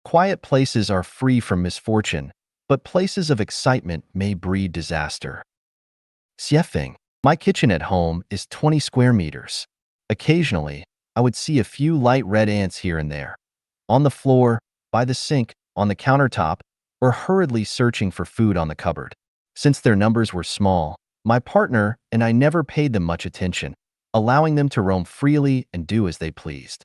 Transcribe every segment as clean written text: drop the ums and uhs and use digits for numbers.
Quiet places are free from misfortune, but places of excitement may breed disaster. Xiefeng, my kitchen at home is 20 square meters. Occasionally, I would see a few light red ants here and there, on the floor, by the sink, on the countertop, or hurriedly searching for food on the cupboard. Since their numbers were small, my partner and I never paid them much attention, allowing them to roam freely and do as they pleased.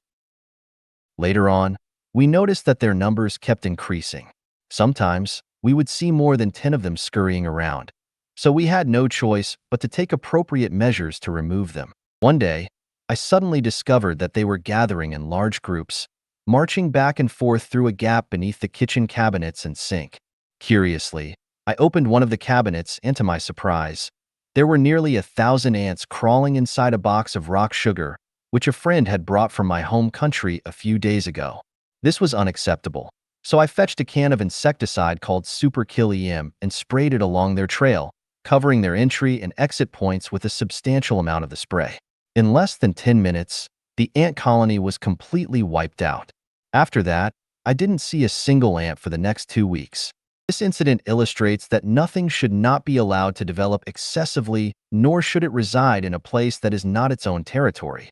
Later on, we noticed that their numbers kept increasing. Sometimes, we would see more than 10 of them scurrying around, so we had no choice but to take appropriate measures to remove them. One day, I suddenly discovered that they were gathering in large groups, marching back and forth through a gap beneath the kitchen cabinets and sink. Curiously, I opened one of the cabinets, and to my surprise, there were nearly 1,000 ants crawling inside a box of rock sugar, which a friend had brought from my home country a few days ago. This was unacceptable, so I fetched a can of insecticide called Super Kill EM and sprayed it along their trail, covering their entry and exit points with a substantial amount of the spray. In less than 10 minutes, the ant colony was completely wiped out. After that, I didn't see a single ant for the next 2 weeks. This incident illustrates that nothing should not be allowed to develop excessively, nor should it reside in a place that is not its own territory.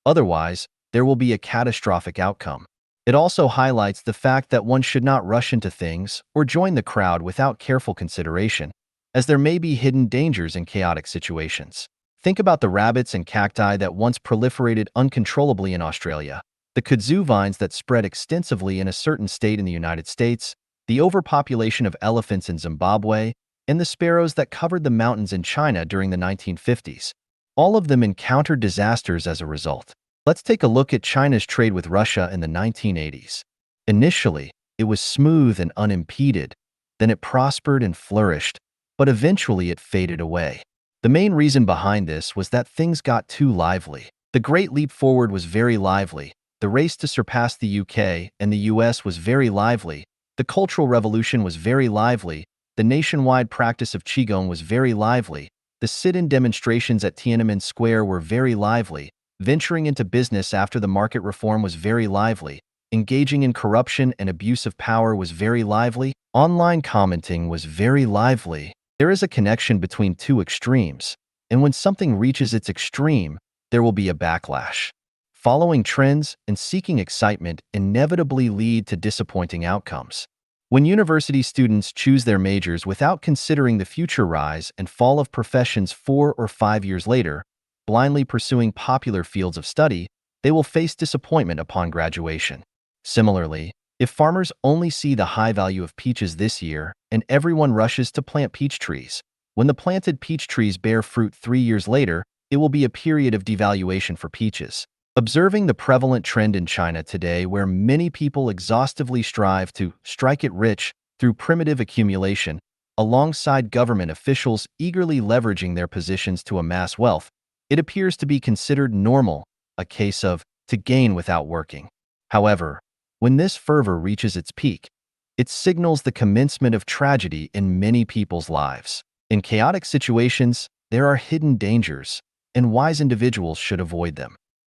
Otherwise, there will be a catastrophic outcome. It also highlights the fact that one should not rush into things or join the crowd without careful consideration, as there may be hidden dangers in chaotic situations. Think about the rabbits and cacti that once proliferated uncontrollably in Australia, the kudzu vines that spread extensively in a certain state in the United States, the overpopulation of elephants in Zimbabwe, and the sparrows that covered the mountains in China during the 1950s. All of them encountered disasters as a result. Let's take a look at China's trade with Russia in the 1980s. Initially, it was smooth and unimpeded, then it prospered and flourished, but eventually it faded away. The main reason behind this was that things got too lively. The Great Leap Forward was very lively, the race to surpass the UK and the US was very lively, the Cultural Revolution was very lively, the nationwide practice of Qigong was very lively, the sit-in demonstrations at Tiananmen Square were very lively, venturing into business after the market reform was very lively, engaging in corruption and abuse of power was very lively, online commenting was very lively. There is a connection between two extremes, and when something reaches its extreme, there will be a backlash. Following trends and seeking excitement inevitably lead to disappointing outcomes. When university students choose their majors without considering the future rise and fall of professions 4 or 5 years later, blindly pursuing popular fields of study, they will face disappointment upon graduation. Similarly, if farmers only see the high value of peaches this year and everyone rushes to plant peach trees, when the planted peach trees bear fruit 3 years later, it will be a period of devaluation for peaches. Observing the prevalent trend in China today where many people exhaustively strive to strike it rich through primitive accumulation, alongside government officials eagerly leveraging their positions to amass wealth, it appears to be considered normal, a case of to gain without working. However, when this fervor reaches its peak, it signals the commencement of tragedy in many people's lives. In chaotic situations, there are hidden dangers, and wise individuals should avoid them.